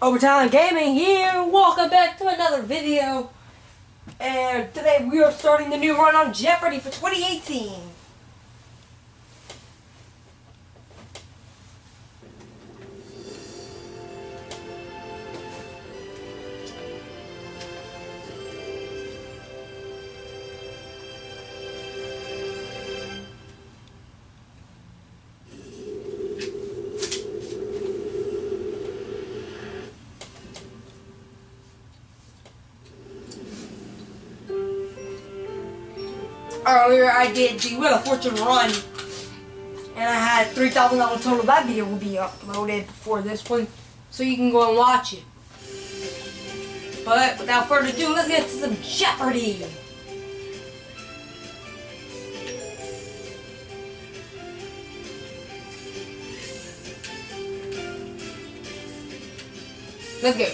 Overtime Gaming here. Welcome back to another video. And today we are starting the new run on Jeopardy for 2018. Earlier I did the Wheel of Fortune run, and I had $3,000 total. That video will be uploaded before this one, so you can go and watch it. But without further ado, let's get to some Jeopardy! Let's go.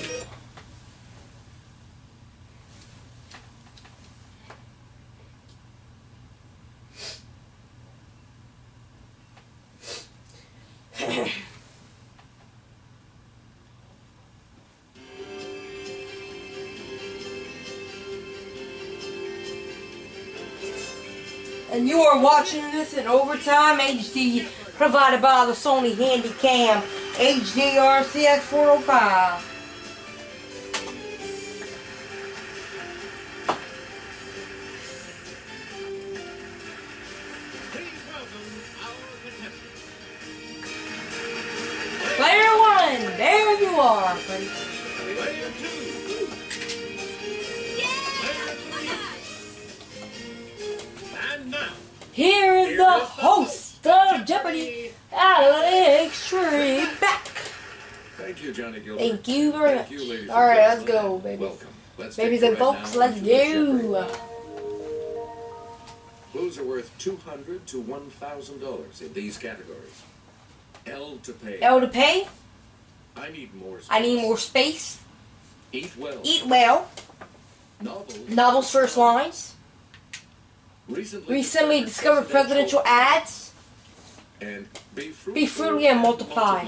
And you are watching this in Overtime HD, provided by the Sony Handycam HDR CX405. Player 1, there you are, buddy. Player 2. And now, Here is the host of Jeopardy, X360 back. Thank you, Johnny Gilbert. Thank you very much. Thank you, ladies and Alright, let's gentlemen. go, babies. Welcome. Let's Babies get and right folks, now let's into the Jeopardy go. round. Clues are worth $200 to $1,000 in these categories. L to pay. L to pay. I need more space. I need more space. Eat well. Eat well. Novels. Novels first lines. Recently discovered presidential ads. And be Be fruitful and multiply.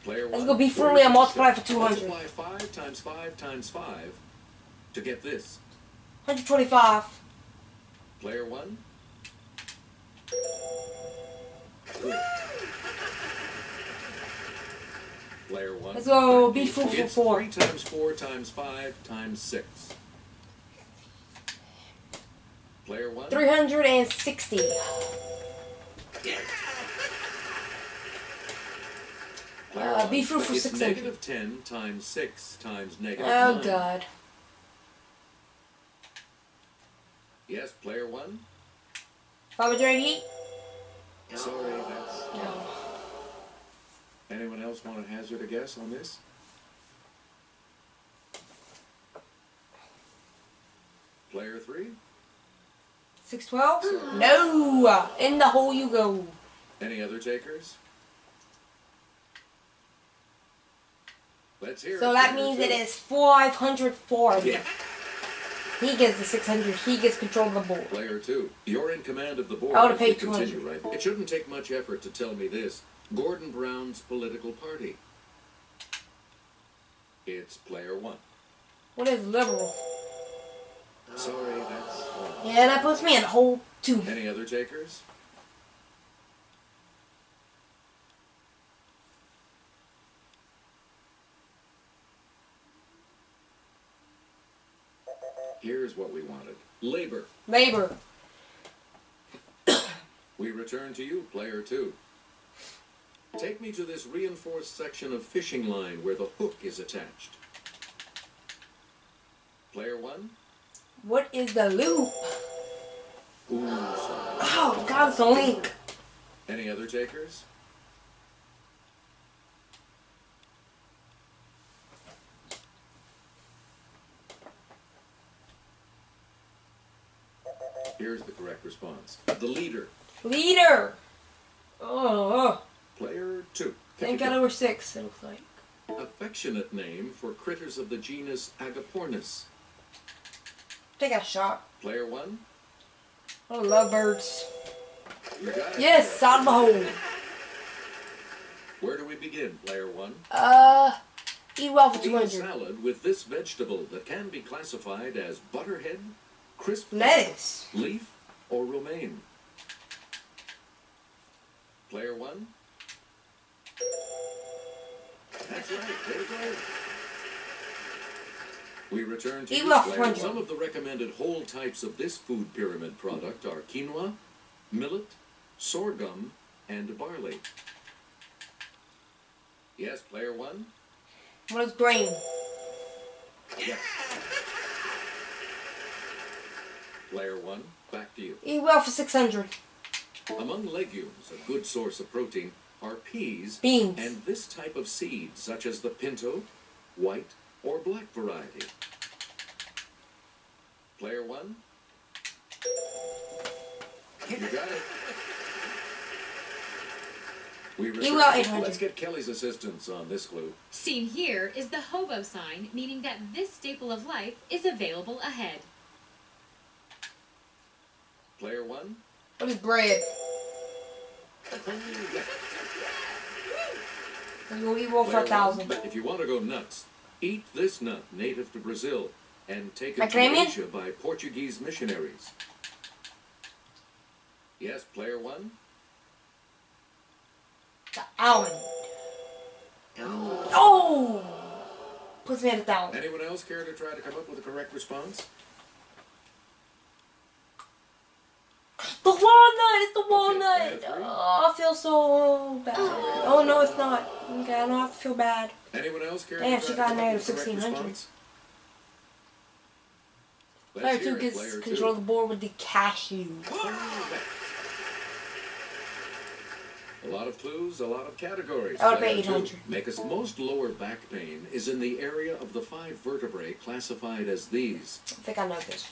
Player Let's one, go be fruitful and multiply for 200. Multiply 5 times 5 times 5 to get this. 125. Player 1. Good. Player 1. Let's go be fruitful It's for 3 times 4 times 5 times 6. Player 1. 360. Be fruitful for It's 600. negative 10 times 6 times negative Oh 9. God. Yes, player 1. 588. Sorry, that's... No. Anyone else want to hazard a guess on this? Player 3. 612. No. In the hole you go. Any other takers? Let's hear it. So that Player means two. it is 540. Yeah. He gets the 600. He gets control of the board. Player 2. You're in command of the board. I would've as we paid 200. continue, right? It shouldn't take much effort to tell me this. Gordon Brown's political party. It's player 1. What is liberal? Sorry, that's wrong. Yeah, that puts me in hole 2. Any other takers? Here's what we wanted. Labor. Labor. We return to you, player 2. Take me to this reinforced section of fishing line where the hook is attached. Player 1. What is the loop? Ooh, sorry. Oh God, it's a link. Any other takers? Here's the correct response. The leader. Leader. Oh. Player 2. Thank God over 6, it looks like. Affectionate name for critters of the genus AGAPORNIS. Take a shot. Player 1. I love birds. You got it. Yes, out of the hole. Where do we begin, player 1? Eat well for Eat a 200. salad with this vegetable that can be classified as butterhead, crisp Lettuce. leaf, or romaine. Player 1. That's right. There you go. We return to Eat you, well player. for 100. Some of the recommended whole types of this food pyramid product are quinoa, millet, sorghum, and barley. Yes, player 1. What is grain? Yes. Player 1, back to you. Eat well for 600. Among legumes, a good source of protein are peas, Beans. and this type of seed, such as the pinto, white, or black variety. Player 1. You got it. We return well, to- 800. Let's get Kelly's assistance on this clue. Seen here is the hobo sign, meaning that this staple of life is available ahead. Player 1. What is bread? We'll eat well for Player 1,000. 1. If you want to go nuts, eat this nut native to Brazil and taken to Macadamia? Asia by Portuguese missionaries. Yes, player 1. The almond. Oh! Puts me at 1,000. Anyone else care to try to come up with a correct response? The walnut! It's the walnut! player 3. Oh, I feel so bad. Oh, no, it's not. Okay, I don't have to feel bad. Anyone else care Damn, to she try got to come up with negative a correct 1600. response? Player Let's 2 hear it, gets player control of 2. the board with the cashew. A lot of clues, a lot of categories. I would pay Player 2. 800. Make us most lower back pain is in the area of the 5 vertebrae classified as these. I think I know this.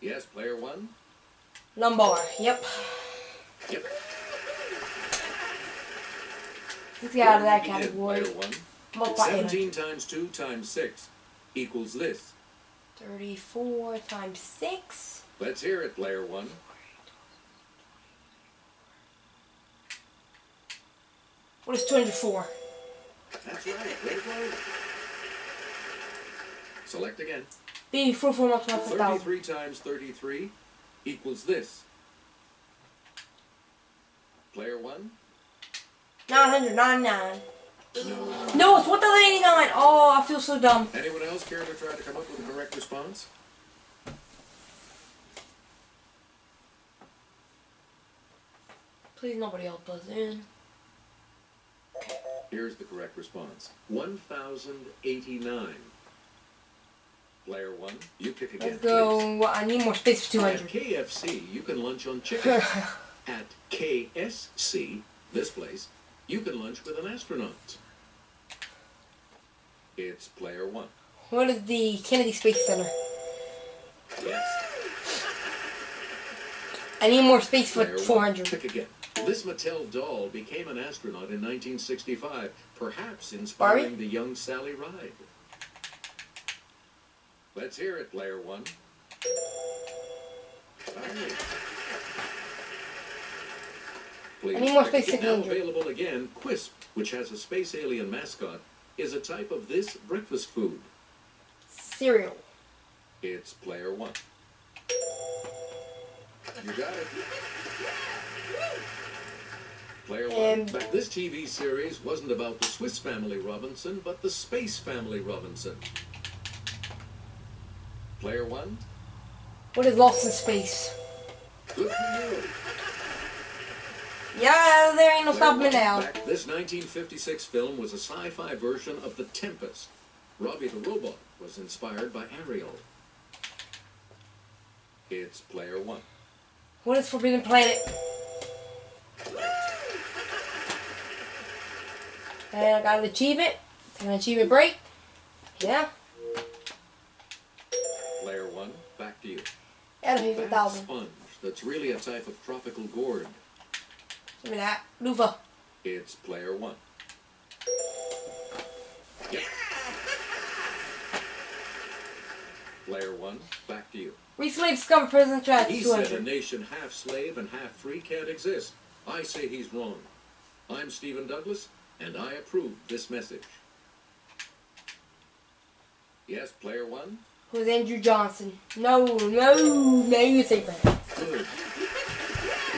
Yes, player 1. Lumbar. Yep. Yep. Let's get out of that Begin, category. Player 1. Multiply 800. 17 times 2 times 6 equals this. 34 times 6. Let's hear it, player 1. What is 204? That's right. There you go. Select again. B, 44 multiplied for 1,000. 33 times 33 equals this. Player 1. 999. No. No, it's 1,089. Oh, I feel so dumb. Anyone else care to try to come up with a correct response? Please, nobody else does in. Here's the correct response. 1,089. Player 1, you pick again. Let's go. I need more space for At 200. KFC, you can lunch on chicken. At KSC, this place, you can lunch with an astronaut. It's player 1. What is the Kennedy Space Center? Yes. I need more space for Player 1, 400. pick again. This Mattel doll became an astronaut in 1965, perhaps inspiring Barbie? the young Sally Ride. Let's hear it, player 1. Please, I need more pick space, again. Now 600. available again, Quisp, which has a space alien mascot, is a type of this breakfast food. Cereal. It's player 1. You got it. Player 1. But this TV series wasn't about the Swiss Family Robinson, but the Space Family Robinson. Player 1. What is Lost in Space? Good for you. Yeah, there ain't no Player stopping me 1, now. back. This 1956 film was a sci-fi version of The Tempest. Robbie the Robot was inspired by Ariel. It's player 1. What is Forbidden Planet? And I got an achievement. An achievement break. Yeah. Player 1, back to you. That'll be for Bat 1,000. sponge that's really a type of tropical gourd. Give me that. Loofah. It's player 1. Yep. Player 1, back to you. Recently discovered prison trash. He said a 200. nation half slave and half free can't exist. I say he's wrong. I'm Stephen Douglas, and I approve this message. Yes, player one. Who's Andrew Johnson? No, you say that. Good.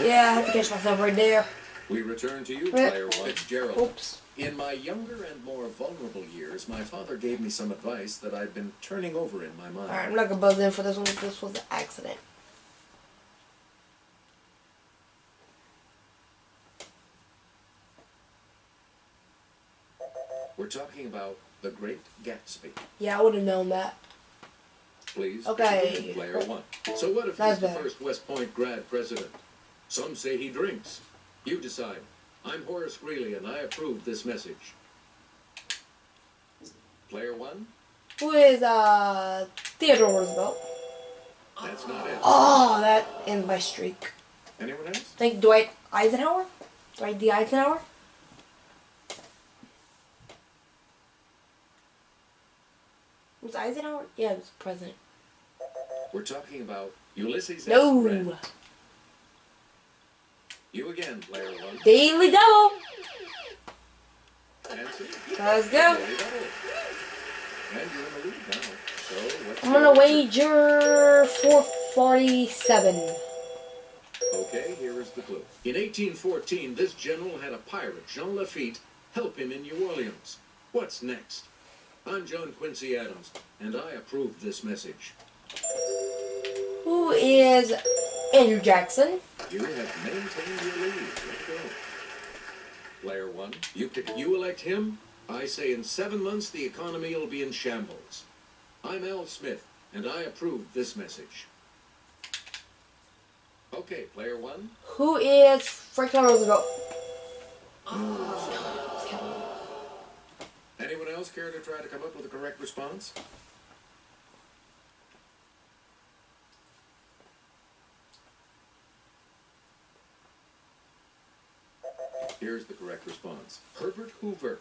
Yeah, I have to catch myself right there. We return to you, Yep. player one. Fitzgerald. Oops. In my younger and more vulnerable years, my father gave me some advice that I've been turning over in my mind. Alright, I'm not gonna buzz in for this one. This was an accident. We're talking about The Great Gatsby. Yeah, I would have known that. Please, Okay. begin, player one. So what if That's he's the better. first West Point grad president? Some say he drinks. You decide. I'm Horace Greeley, and I approve this message. Player one? Who is Theodore Roosevelt? That's not it. Oh, that ends my streak. Anyone else? Think Dwight Eisenhower? Dwight D. Eisenhower? Was Eisenhower? Yeah, he was president. We're talking about Ulysses S. No. Grant. You again, player one. Daily Double. Answer? Let's go. Daily double. And you're in the lead now. So what's I'm your gonna answer? wager 447. Okay, here is the clue. In 1814, this general had a pirate, Jean Lafitte, help him in New Orleans. What's next? I'm John Quincy Adams, and I approve this message. Who is Andrew Jackson? You have maintained your lead. Let's go. Player one, you elect him. I say in 7 months the economy will be in shambles. I'm Al Smith, and I approve this message. Okay, player one. Who is Franklin Roosevelt? Anyone else care to try to come up with a correct response? Here's the correct response. Herbert Hoover.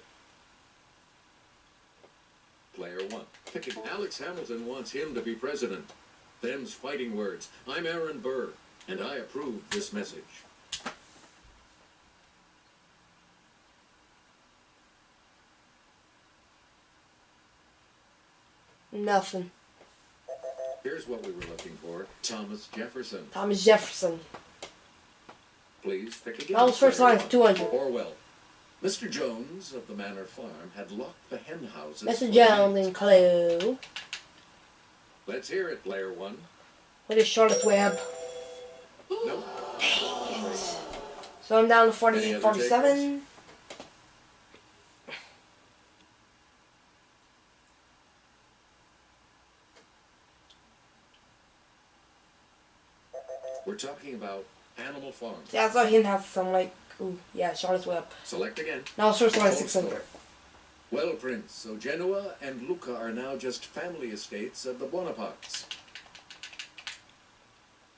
Player one. Picking Alex Hamilton wants him to be president. Them's fighting words. I'm Aaron Burr, and I approve this message. Nothing. Here's what we were looking for. Thomas Jefferson. Thomas Jefferson. Please pick again. That was first player line, one. 200. Orwell. Mr. Jones of the Manor Farm had locked the hen houses. Mr. for Jones night. and Clue. Let's hear it, player one. What is Charlotte's Web? Nope. So I'm down to Any other 47. We're talking about Animal Farm. See, I saw him have some like, ooh, yeah, Charlotte's Web. Select again. Now it's first line, Full 600. score. Well, Prince, so Genoa and Lucca are now just family estates of the Bonapartes.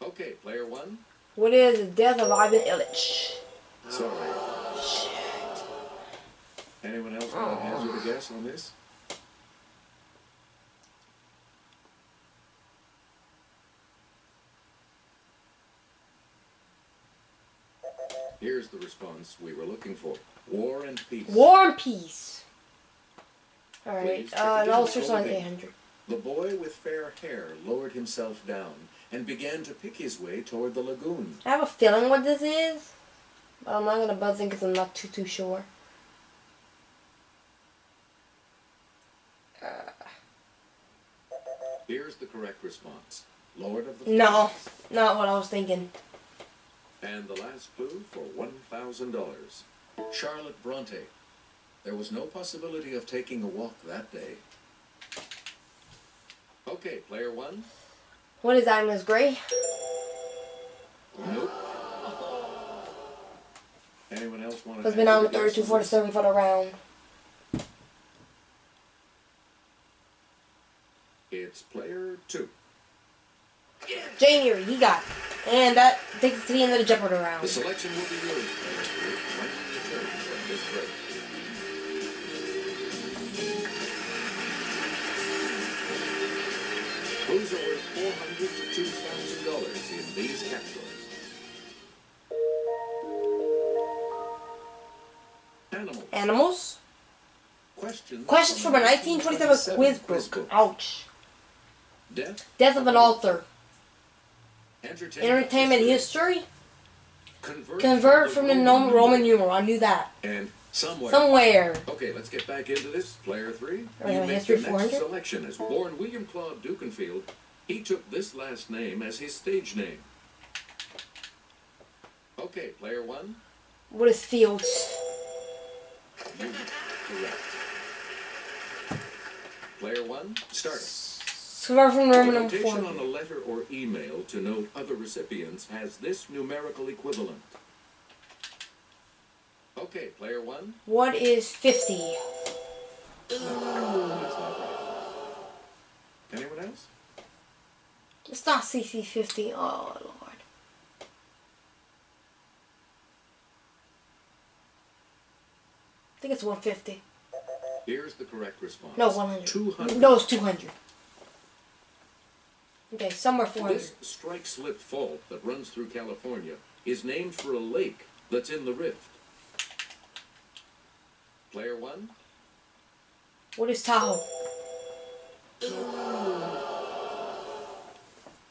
Okay, player one. What is the death of Ivan Illich? Sorry. Anyone else want to hazard a guess on this? Here's the response we were looking for. War and Peace. War and Peace. Alright, Please, now it's first line, clothing. 800. The boy with fair hair lowered himself down and began to pick his way toward the lagoon. I have a feeling what this is, but I'm not gonna buzz in because I'm not too sure. Here's the correct response. Lord of the No, Flies. not what I was thinking. And the last clue for $1,000. Charlotte Bronte. There was no possibility of taking a walk that day. Okay, player one. What is Agnes Gray? Nope. Anyone else want to? Has been down to 32.47 for the round. It's player two. January, he got it. And that takes us to the end of the Jeopardy The round. selection will be yours, player two, right at the turn of this break. Clues are worth $400 to $2,000 in these categories. Animals. Animals? Questions from a 1927 quiz book. Ouch. Death of an author. Entertainment history. Convert from the Roman numeral. I knew that. And somewhere. Okay, let's get back into this. Player 3. You make history the 400. next selection. As born William Claude Dukenfield, he took this last name as his stage name. Okay, player 1. What is Fields? You correct. Player 1, start. Convert from Roman The number notation 4. on a letter or email to note other recipients has this numerical equivalent. Okay, player 1. What is 50? That's not right. Anyone else? It's not CC50. Oh, Lord. I think it's 150. Here's the correct response. No, 100. 200. No, it's 200. Okay, somewhere 400. This strike-slip fault that runs through California is named for a lake that's in the rift. Player 1. What is Tahoe?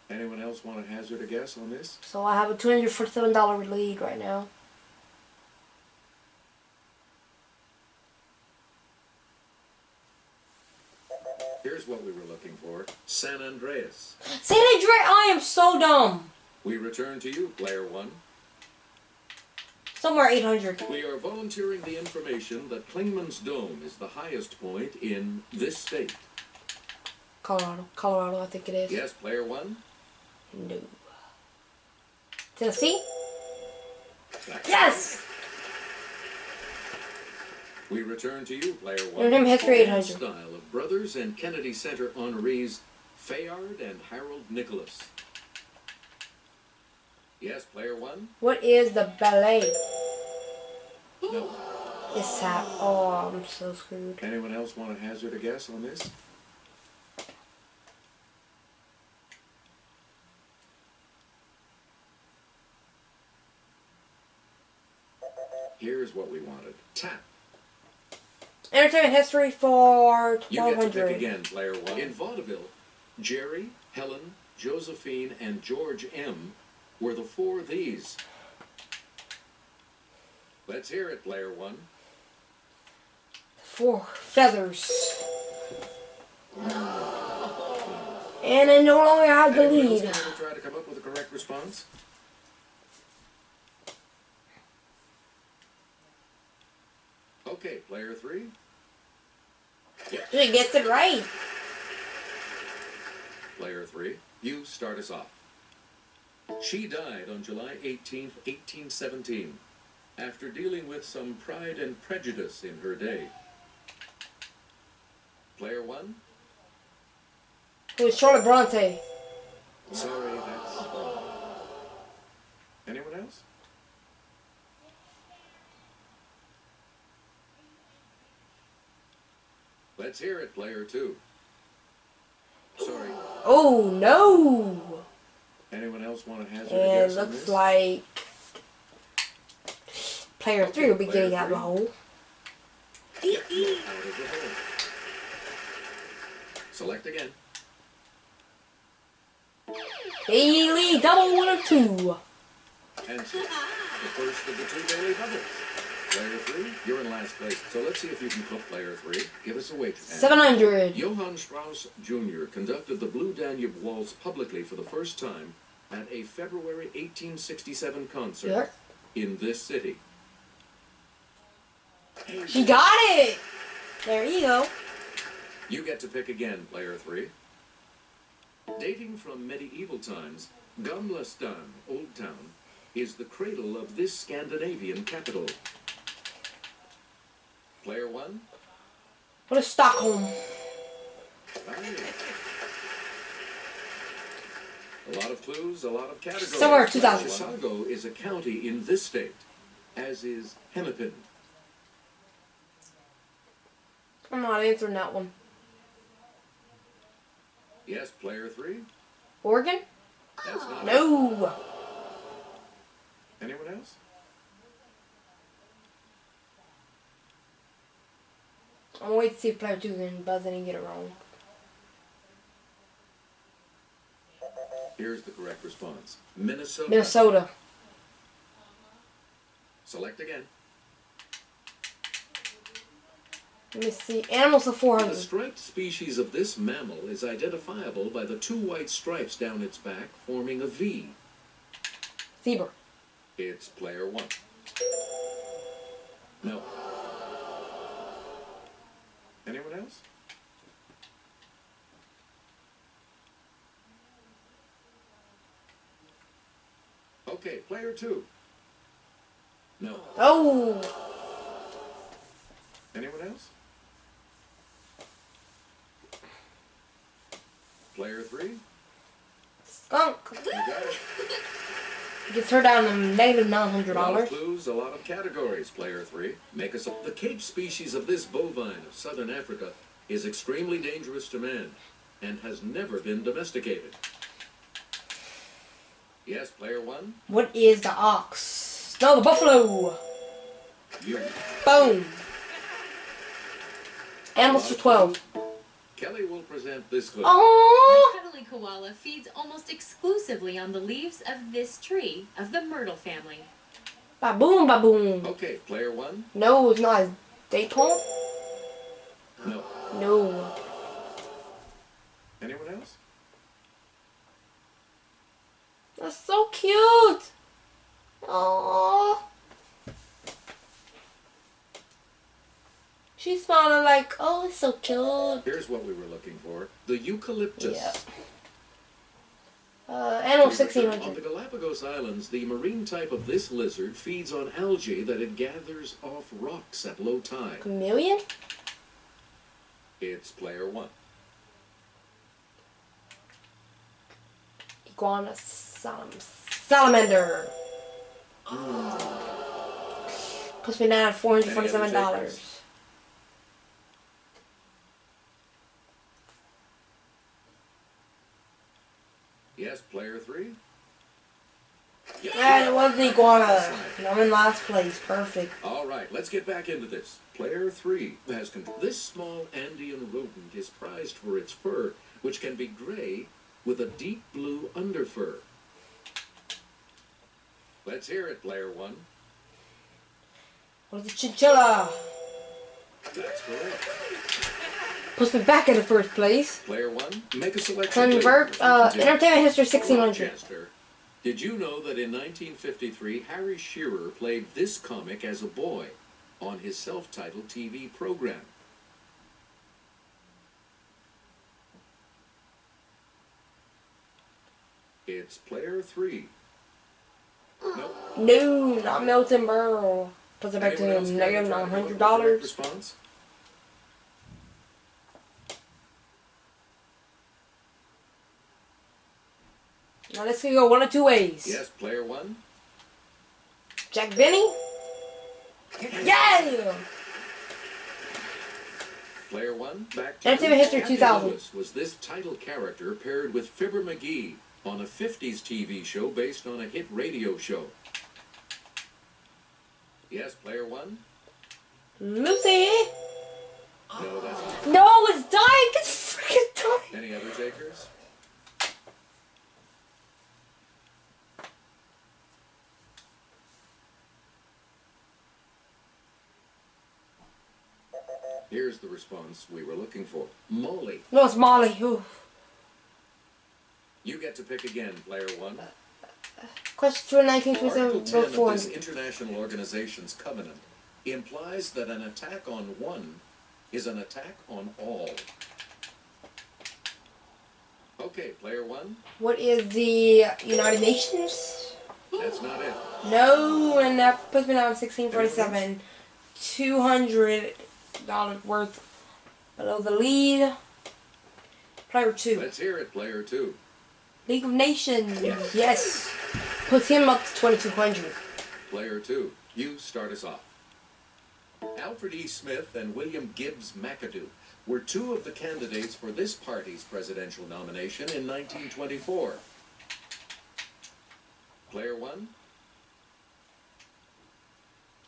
Anyone else want to hazard a guess on this? So I have a $247 lead right now. Here's what we were looking for. San Andreas. San Andreas! I am so dumb. We return to you, player 1. Somewhere 800. We are volunteering the information that Klingman's Dome is the highest point in this state. Colorado. Colorado, I think it is. Yes, player 1. No. Tennessee? That's Yes! We return to you, player 1. Your name history 800. Style of brothers and Kennedy Center honorees Fayard and Harold Nicholas. Yes, player 1. What is the ballet? No. It's that. Oh, I'm so screwed. Anyone else want to hazard a guess on this? Here's what we wanted. Tap. Entertainment history for You get to pick 1200. again, player 1. In vaudeville, Jerry, Helen, Josephine, and George M. were the 4 these. Let's hear it, player 1. 4 feathers. And I no longer have the Anyone else lead. going to try to come up with a correct response? Okay, player 3. She gets it right. Player 3, you start us off. She died on July 18th, 1817, after dealing with some pride and prejudice in her day. Player 1. It was Charlotte Bronte. Sorry, that's wrong. Anyone else? Let's hear it, player 2. Sorry. Oh, no. Anyone else want to hazard a And guess on looks this? like player 3 will be player getting out of the 3. hole. Out of the hole. Select again. Daily double 1 or 2. Answer. The first of the 2 daily doubles. Player 3, you're in last place. So let's see if you can clip player 3. Give us a weight. 700. Johann Strauss Jr. conducted the Blue Danube Waltz publicly for the first time at a February 1867 concert Yep. in this city. She got it. There you go. You get to pick again, player 3. Dating from medieval times, Gamla Stan, Old Town, is the cradle of this Scandinavian capital. Player 1. What is Stockholm? A lot of clues, a lot of categories. Somewhere 2000. Chisago is a county in this state, as is Hennepin. I'm not answering that one. Yes, player 3. Oregon? That's not it. No. Anyone else? I'm gonna wait to see if player 2 can buzz in and get it wrong. Here's the correct response. Minnesota. Minnesota. Select again. Let me see. Animals of The 400. striped species of this mammal is identifiable by the 2 white stripes down its back forming a V. Zebra. It's player 1. No. Anyone else? Okay, player 2. No. Oh! Anyone else? Player 3. Skunk. You got it. Gets her down to negative A lot of $900. clues, a lot of categories, player 3. Make us up. The Cape species of this bovine of southern Africa is extremely dangerous to man and has never been domesticated. Yes, player 1. What is the ox? No, the buffalo. You. Boom. Animals for 12. Kelly will present this clue. Oh! The cuddly koala feeds almost exclusively on the leaves of this tree of the myrtle family. Baboon, baboon. Okay, player 1. No, it's not a date palm. No. No. Anyone else? That's so cute. Aww. She's smiling like, oh, it's so cute. Here's what we were looking for. The eucalyptus. Yeah. Animal On the 1600. Galapagos Islands, the marine type of this lizard feeds on algae that it gathers off rocks at low tide. Chameleon? It's player 1. Iguana salamander. Puts me down at $447. Yes, player 3. And it was the iguana. And I'm in last place. Perfect. All right, let's get back into this. Player 3 has control. This small Andean rodent is prized for its fur, which can be gray with a deep blue underfur. Let's hear it, player 1. What is the chinchilla? That's correct. Puts me back in the first place. Player 1, make a selection. Convert, entertainment history 1600. Rochester. Did you know that in 1953, Harry Shearer played this comic as a boy on his self-titled TV program? It's player 3. Nope. No, not Milton Berle. Puts it back Anyone to else negative care to try to come up with the correct $900. response? Now this can go one of two ways. Yes, player 1. Jack Benny? Yeah! Player 1, back to Entertainment history Kathy 2000. Lewis was this title character paired with Fibber McGee on a 50s TV show based on a hit radio show. Yes, player 1. Lucy? No, that's not. No, it's dying! It's freaking dying! Any other takers? Here's the response we were looking for. Molly. No, it's Molly. Ooh. You get to pick again, player 1. Question for Article 1927, 10 vote of 4. this international organization's covenant implies that an attack on one is an attack on all. Okay, player 1. What is the United Nations? That's not it. No, and that puts me down at 1647. $200 worth below the lead. Player 2. Let's hear it, player 2. League of Nations. Yes. Puts him up to 2200. Player 2, you start us off. Alfred E. Smith and William Gibbs McAdoo were two of the candidates for this party's presidential nomination in 1924. Player 1.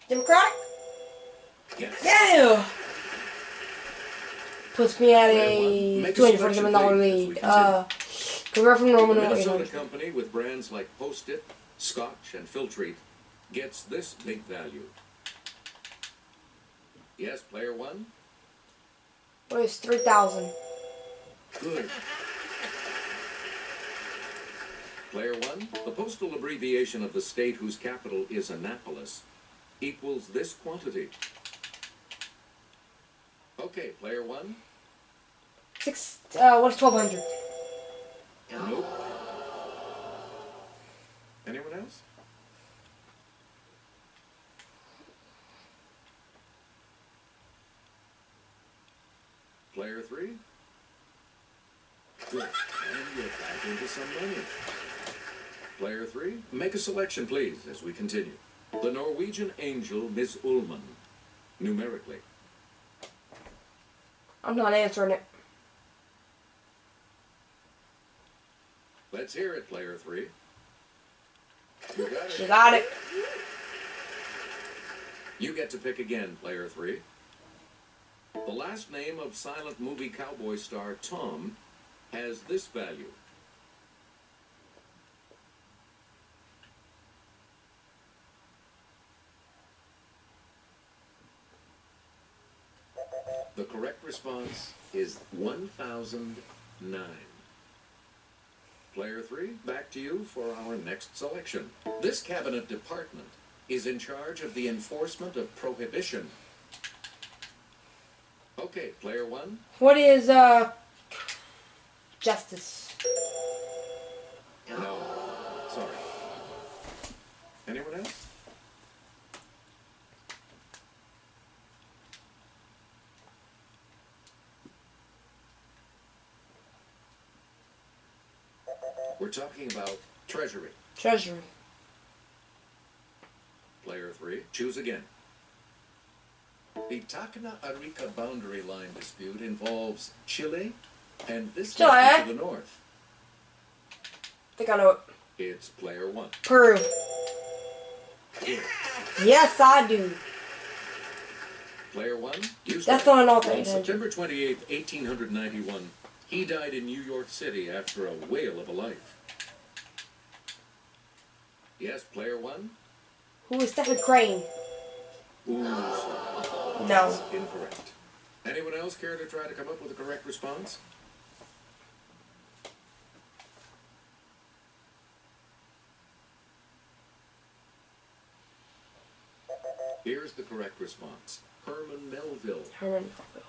Democratic? Yes. Yeah! Puts me at Player one, a make a $247 selection, please, as we lead. continue. Convert from The normal to Minnesota 800. company with brands like Post-it, Scotch, and Filtrete gets this big value. Yes, player one? What is 3,000? Good. Player one, the postal abbreviation of the state whose capital is Annapolis equals this quantity. Okay, player one? What's 1,200? Nope. Anyone else? Player three? Good. And you're back into some money. Player three, make a selection, please, as we continue. The Norwegian angel, Miss ULLMANN, numerically. I'm not answering it. Let's hear it, player three. You got it. You got it. You get to pick again, player three. The last name of silent movie cowboy star Tom has this value. The correct response is 1,009. Player three, back to you for our next selection. This cabinet department is in charge of the enforcement of prohibition. Okay, player one. What is, justice? No. Sorry. Anyone else? We're talking about treasury. Treasury. Player three, choose again. The Tacna-Arica boundary line dispute involves Chile and this Chile. country to the north. I think I know it. It's player one. Peru. Good. Yes, I do. Player one, you That's start. not an On alternate. September 28th, 1891, he died in New York City after a whale of a life. Yes, player one? Who is Stephen Crane? Ooh, sorry. No. That's incorrect. Anyone else care to try to come up with a correct response? Here's the correct response. Herman Melville. Herman Melville.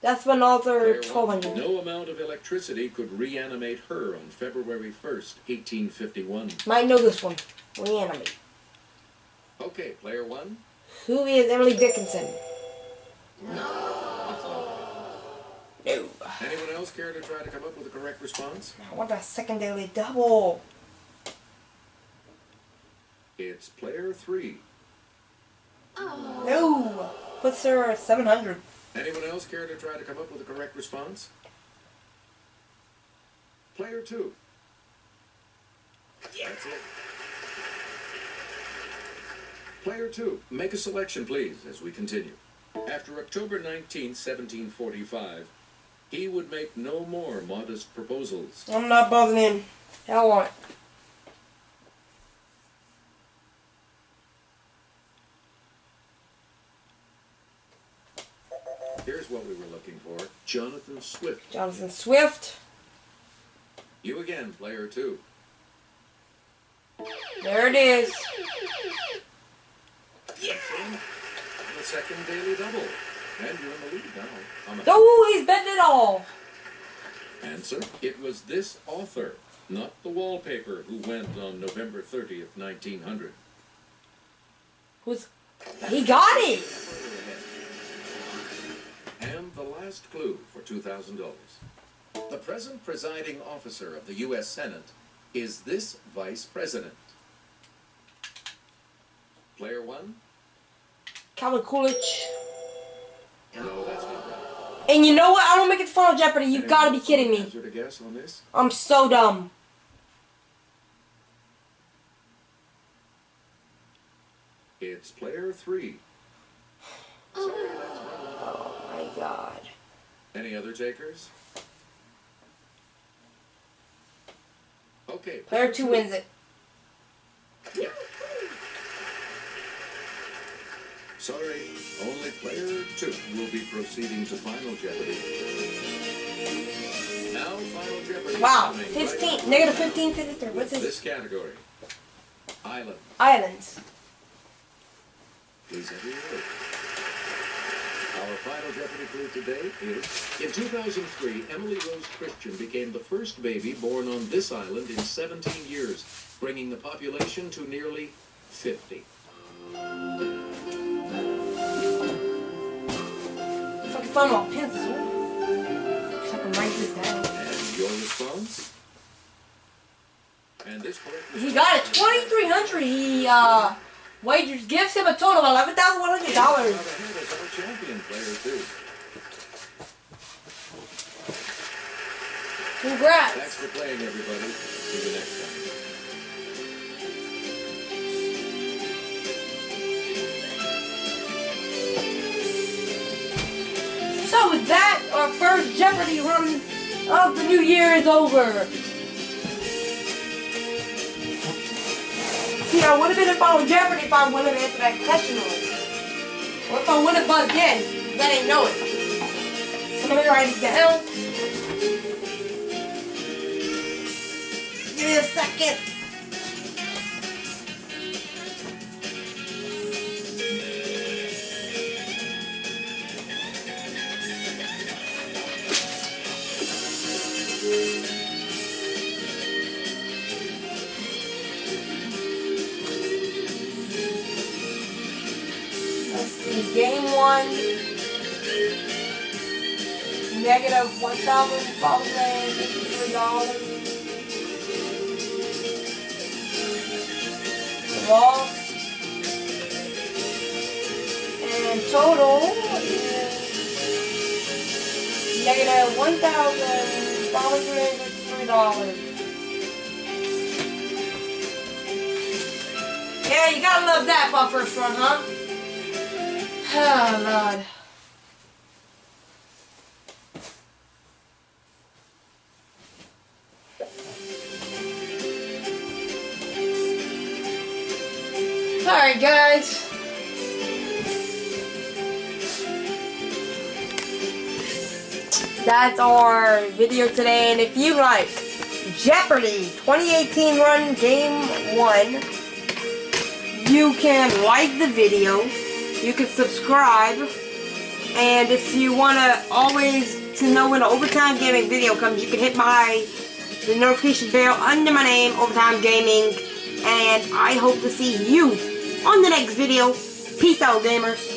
That's been altered Player one, 1,200. no amount of electricity could reanimate her on February 1st, 1851. Might know this one. Reanimate. Okay, player one. Who is Emily Dickinson? No. No. Anyone else care to try to come up with a correct response? I want that secondary double. It's player three. Oh. No. Puts her at 700. Anyone else care to try to come up with a correct response? Player two. That's it. Player two, make a selection, please, as we continue. After October 19, 1745, he would make no more modest proposals. I'm not buzzing in. I want it. Here's what we were looking for. Jonathan Swift. Jonathan Swift. You again, player two. There it is. Yes. The second daily double. And you're in the lead now. Oh, he's betting it all. Answer. It was this author, not the wallpaper, who went on November 30th, 1900. He got it. And the last clue for $2,000. The present presiding officer of the U.S. Senate is this vice president. Player one? Calvin Coolidge. No, that's not right. And you know what? I don't make it to Final Jeopardy. You Anyone gotta be kidding me. Hazard a guess on this? I'm so dumb. It's player three. Sorry, that's wrong. Oh my god. Any other takers? Okay. Player 2 wins it. Yeah. Sorry, only player 2 will be proceeding to Final Jeopardy. Now, Final Jeopardy. Wow, 15, negative 15, 53. What's This category. Island. Islands. Please enter your vote. Our Final Jeopardy clue today is, in 2003, Emily Rose Christian became the first baby born on this island in 17 years, bringing the population to nearly 50. Fucking fun on pencil. So I can write this down. And your response? And this correct He got it. 2,300. He wagers gives him a total of $11,100. our champion player 2. Congrats. Thanks for playing, everybody. See you next time. So with that, our first Jeopardy run of the new year is over. See, I would have been in Final Jeopardy if I would have answered that question wrong. Or if I would have buzzed in, because I didn't know it. So let me write it down. Give me a second. Game 1, negative $1,553. Loss. And total is negative $1,553. Yeah, you gotta love that for first run, huh? Oh, Lord. Alright, guys. That's our video today. And if you like Jeopardy 2018 run game 1, you can like the video. You can subscribe, and if you want to always to know when an Overtime Gaming video comes, you can hit the notification bell under my name, Overtime Gaming, and I hope to see you on the next video. Peace out, gamers.